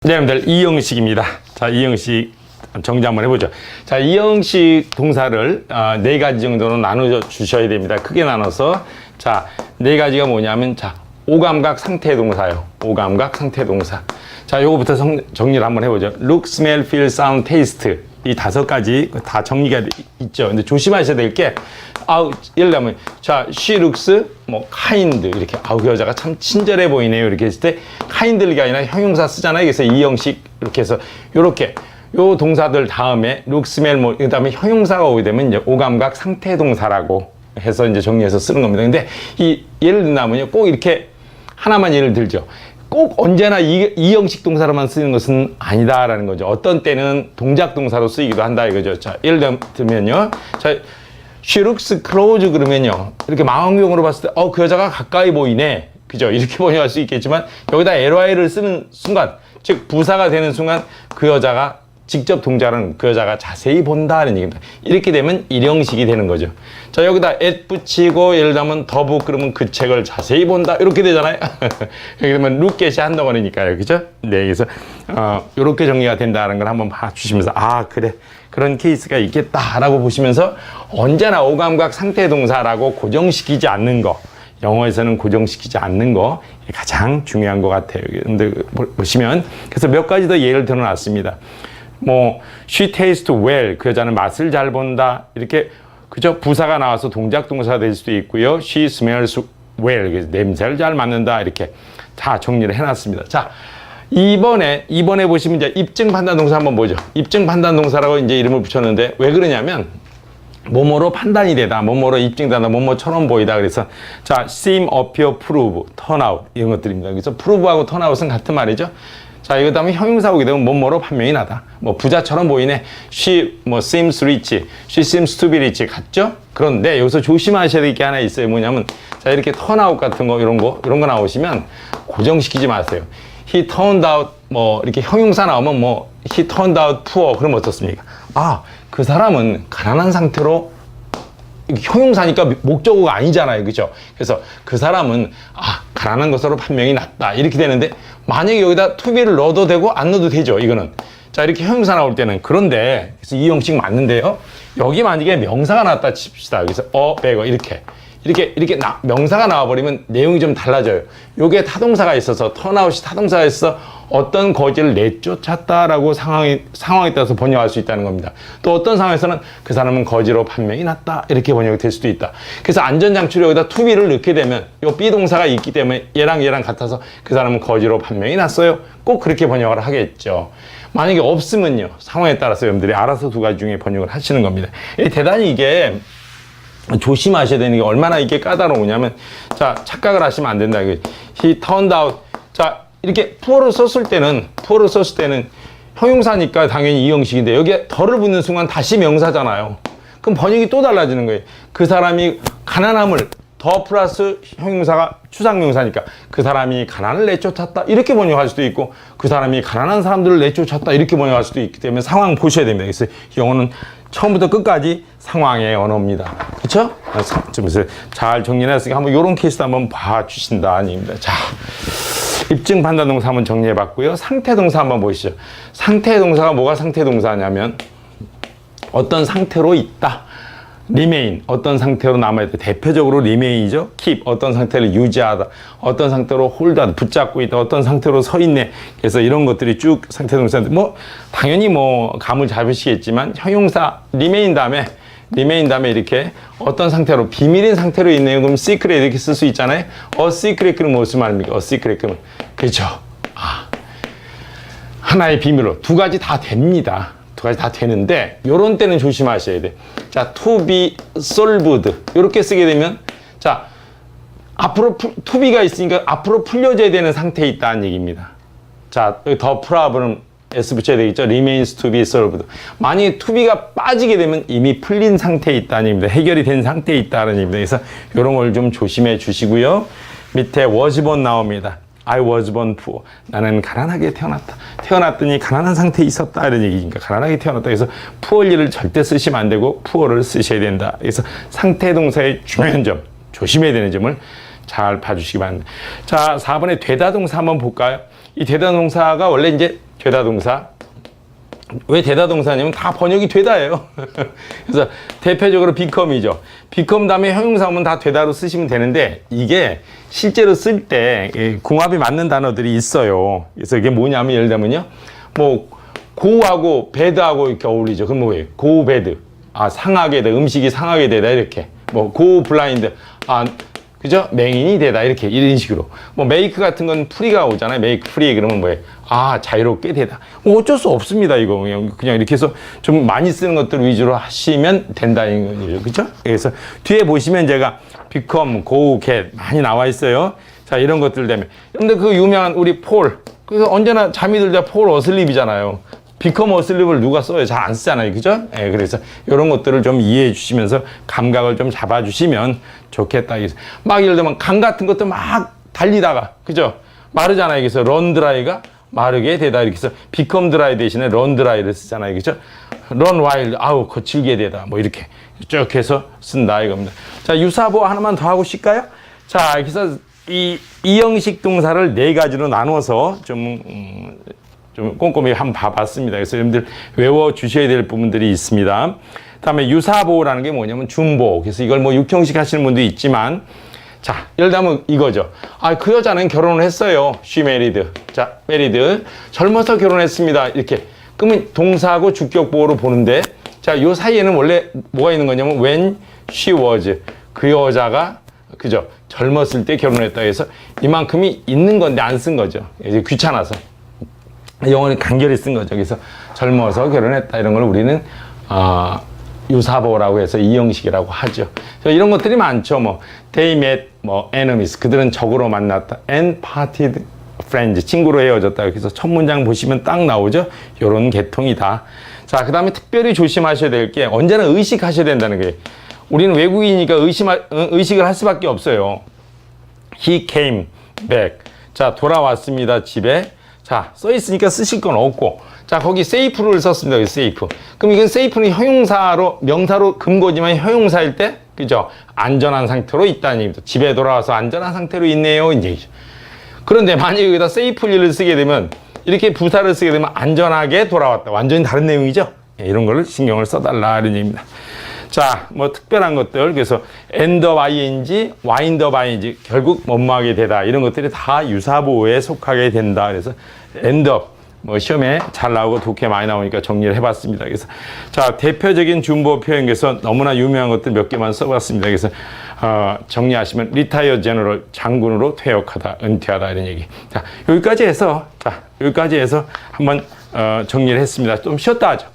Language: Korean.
네, 여러분들 이형식입니다. 자, 이형식 정리 한번 해보죠. 자, 이형식 동사를 네 가지 정도로 나눠 주셔야 됩니다. 크게 나눠서 자, 네 가지가 뭐냐면 자, 오감각 상태 동사요. 오감각 상태 동사. 자, 요거부터 정리를 한번 해보죠. look, smell, feel, sound, taste. 이 다섯 가지 다 정리가 있죠. 근데 조심하셔야 될 게, 예를 들면, 자, she looks, 뭐, kind. 이렇게, 그 여자가 참 친절해 보이네요. 이렇게 했을 때, kind가 아니라 형용사 쓰잖아요. 그래서 이 형식, 이렇게 해서, 요렇게, 요 동사들 다음에, look, smell, 뭐, 그 다음에 형용사가 오게 되면, 이제 오감각 상태 동사라고 해서 이제 정리해서 쓰는 겁니다. 근데 예를 든다면요. 꼭 이렇게, 하나만 예를 들죠. 꼭 언제나 이 형식 동사로만 쓰는 것은 아니다라는 거죠. 어떤 때는 동작 동사로 쓰이기도 한다 이거죠. 자, 예를 들면요. 자, she looks close 그러면요. 이렇게 망원경으로 봤을 때, 그 여자가 가까이 보이네. 그죠? 이렇게 번역할 수 있겠지만, 여기다 ly를 쓰는 순간, 즉, 부사가 되는 순간, 그 여자가 직접 동작은 그 여자가 자세히 본다는 얘기입니다. 이렇게 되면 일형식이 되는 거죠. 자, 여기다 at 붙이고 예를 들면 더북 그러면 그 책을 자세히 본다 이렇게 되잖아요. 여기 되면 look at이 한 덩어리니까요. 그죠? 네, 그래서 이렇게 정리가 된다는 걸 한번 봐주시면서 그래 그런 케이스가 있겠다라고 보시면서 언제나 오감각 상태 동사라고 고정시키지 않는 거, 영어에서는 고정시키지 않는 거 가장 중요한 것 같아요. 근데 보시면 그래서 몇 가지 더 예를 들어놨습니다. 뭐 she tastes well, 그 여자는 맛을 잘 본다 이렇게 그죠? 부사가 나와서 동작 동사가 될 수도 있고요. she smells well, 냄새를 잘 맡는다 이렇게 다 정리를 해놨습니다. 자, 이번에 보시면 이제 입증 판단 동사 한번 보죠. 입증 판단 동사라고 이제 이름을 붙였는데 왜 그러냐면 뭐뭐로 판단이 되다, 뭐뭐로 입증되다, 뭐뭐처럼 보이다. 그래서 자, seem, appear, prove, turn out 이런 것들입니다. 그래서 prove하고 turn out은 같은 말이죠. 자, 이거 다음에 형용사 오게 되면 뭐뭐로 판명이 나다. 뭐 부자처럼 보이네. She 뭐 seems rich, she seems to be rich 같죠? 그런데 여기서 조심하셔야 될 게 하나 있어요. 뭐냐면 자, 이렇게 turn out 같은 거 이런 거 나오시면 고정시키지 마세요. He turned out 뭐 이렇게 형용사 나오면 뭐 he turned out poor 그러면 어떻습니까? 그 사람은 가난한 상태로 형용사니까 목적어가 아니잖아요. 그죠? 그래서 그 사람은 가난한 것으로 판명이 났다. 이렇게 되는데 만약에 여기다 to be를 넣어도 되고 안 넣어도 되죠. 이거는. 자, 이렇게 형용사 나올 때는. 그런데 그래서 이 형식 맞는데요. 여기 만약에 명사가 나왔다 칩시다. 그래서 beggar 이렇게 명사가 나와버리면 내용이 좀 달라져요. 요게 타동사가 있어서 턴아웃이 타동사가 있어서 어떤 거지를 내쫓았다라고 상황에 따라서 번역할 수 있다는 겁니다. 또 어떤 상황에서는 그 사람은 거지로 판명이 났다 이렇게 번역이 될 수도 있다. 그래서 안전장치로 여기다 to be를 넣게 되면 요 비동사가 있기 때문에 얘랑 같아서 그 사람은 거지로 판명이 났어요. 꼭 그렇게 번역을 하겠죠. 만약에 없으면요. 상황에 따라서 여러분들이 알아서 두 가지 중에 번역을 하시는 겁니다. 대단히 이게 조심하셔야 되는 게 얼마나 이게 까다로우냐면 자, 착각을 하시면 안 된다. He turned out. 자, 이렇게 poor를 썼을 때는 형용사니까 당연히 이 형식인데 여기에 더를 붙는 순간 다시 명사잖아요. 그럼 번역이 또 달라지는 거예요. 그 사람이 가난함을 더 플러스 형용사가 추상명사니까 그 사람이 가난을 내쫓았다 이렇게 번역할 수도 있고 그 사람이 가난한 사람들을 내쫓았다 이렇게 번역할 수도 있기 때문에 상황 보셔야 됩니다. 그래서 영어는 처음부터 끝까지 상황의 언어입니다. 그렇죠? 그래서 잘 정리해놨으니까 한번 이런 케이스 한번 봐주신다 아닙니다. 자, 입증 판단 동사 한번 정리해봤고요. 상태 동사 한번 보시죠. 상태 동사가 뭐가 상태 동사냐면 어떤 상태로 있다. remain, 어떤 상태로 남아있다. 대표적으로 remain이죠. keep, 어떤 상태를 유지하다. 어떤 상태로 hold하다, 붙잡고 있다. 어떤 상태로 서 있네. 그래서 이런 것들이 쭉 상태 동사인데, 당연히 감을 잡으시겠지만, 형용사, remain 다음에 이렇게 어떤 상태로, 비밀인 상태로 있네요. 그럼 secret 이렇게 쓸 수 있잖아요. a secret, 그럼 무슨 말입니까? a secret, 그러면. 그렇죠. 하나의 비밀로. 두 가지 다 됩니다. 두 가지 다 되는데 요런 때는 조심하셔야 돼. 자, to be solved 이렇게 쓰게 되면 자, 앞으로 to be가 있으니까 앞으로 풀려져야 되는 상태에 있다는 얘기입니다. 자, 여기 더 problem s 붙여야 되겠죠. remains to be solved. 만약에 to be가 빠지게 되면 이미 풀린 상태에 있다는 얘기입니다. 해결이 된 상태에 있다는 얘기입니다. 그래서 요런 걸 좀 조심해 주시고요. 밑에 was born 나옵니다. I was born poor. 나는 가난하게 태어났다. 태어났더니 가난한 상태에 있었다. 이런 얘기니까 가난하게 태어났다. 그래서 poor를 절대 쓰시면 안 되고 poor를 쓰셔야 된다. 그래서 상태 동사의 중요한 점, 조심해야 되는 점을 잘 봐주시기 바랍니다. 자, 4번에 되다 동사 한번 볼까요? 이 되다 동사가 원래 이제 되다 동사. 왜 되다 동사냐면 다 번역이 되다예요. 그래서 대표적으로 become이죠. become 다음에 형용사 오면 다 되다로 쓰시면 되는데 이게 실제로 쓸 때 궁합이 맞는 단어들이 있어요. 그래서 이게 뭐냐면 예를 들면요. 뭐 go하고 bad하고 이렇게 어울리죠. 그럼 뭐예요? go bad. 아, 상하게 되다. 음식이 상하게 되다 이렇게. 뭐 go blind. 아, 그죠? 맹인이 되다 이렇게 이런 식으로. 뭐 make 같은 건 free가 오잖아요. make free 그러면 뭐예요? 아, 자유롭게 되다. 뭐 어쩔 수 없습니다. 이거 그냥 이렇게 해서 좀 많이 쓰는 것들 위주로 하시면 된다는 거죠. 그죠? 그래서 뒤에 보시면 제가 become, go, get 많이 나와 있어요. 자, 이런 것들 때문에. 근데 그 유명한 우리 폴. 그래서 언제나 잠이 들다 폴 어슬립이잖아요. become 어슬립을 누가 써요? 잘 안 쓰잖아요. 그죠? 예, 그래서 이런 것들을 좀 이해해 주시면서 감각을 좀 잡아주시면 좋겠다. 막 예를 들면 강 같은 것도 막 달리다가, 그죠? 마르잖아요. 그래서 run dry가 마르게 되다. 이렇게 해서 become dry 대신에 run dry를 쓰잖아요. 그죠? run wild, 아우, 거칠게 되다. 뭐 이렇게 쭉 해서 쓴다. 이겁니다. 자, 유사보 하나만 더 하고 쉴까요? 자, 그래서 이 형식 동사를 네 가지로 나눠서 좀 꼼꼼히 한번 봐봤습니다. 그래서 여러분들 외워주셔야 될 부분들이 있습니다. 다음에 유사보라는 게 뭐냐면 준보. 그래서 이걸 뭐 육형식 하시는 분도 있지만, 자, 예를 들면 이거죠. 아, 그 여자는 결혼을 했어요. She married. 자, married. 젊어서 결혼했습니다. 이렇게. 그러면 동사하고 주격보호로 보는데, 자, 요 사이에는 원래 뭐가 있는 거냐면 when she was. 그 여자가, 그죠? 젊었을 때 결혼했다 해서 이만큼이 있는 건데 안 쓴 거죠. 이제 귀찮아서. 영어는 간결히 쓴 거죠. 그래서 젊어서 결혼했다 이런 걸 우리는 유사보라고 해서 이형식이라고 하죠. 이런 것들이 많죠. 뭐 they met 뭐 enemies 그들은 적으로 만났다. and parted friends 친구로 헤어졌다. 그래서 첫 문장 보시면 딱 나오죠. 이런 계통이다. 자, 그다음에 특별히 조심하셔야 될 게 언제나 의식하셔야 된다는 거예요. 우리는 외국인이니까 의식을 할 수밖에 없어요. He came back. 자, 돌아왔습니다. 집에. 자, 써 있으니까 쓰실 건 없고. 자, 거기 safe를 썼습니다. 여기 safe. 그럼 이건 safe는 형용사로, 명사로 금고지만 형용사일 때, 그죠? 안전한 상태로 있다는 얘기입니다. 집에 돌아와서 안전한 상태로 있네요. 이제. 그런데 만약에 여기다 safely를 쓰게 되면, 이렇게 부사를 쓰게 되면 안전하게 돌아왔다. 완전히 다른 내용이죠? 이런 걸 신경을 써달라. 이런 얘기입니다. 자, 뭐 특별한 것들. 그래서 end of ing, wind of ing, 결국 뭐뭐하게 되다. 이런 것들이 다 유사보호에 속하게 된다. 그래서 end of, 뭐 시험에 잘 나오고 독해 많이 나오니까 정리를 해봤습니다. 그래서 자, 대표적인 준보 표현에서 너무나 유명한 것들 몇 개만 써봤습니다. 그래서 정리하시면 retire general, 장군으로 퇴역하다, 은퇴하다 이런 얘기. 자, 여기까지 해서 한번 정리를 했습니다. 좀 쉬었다 하죠.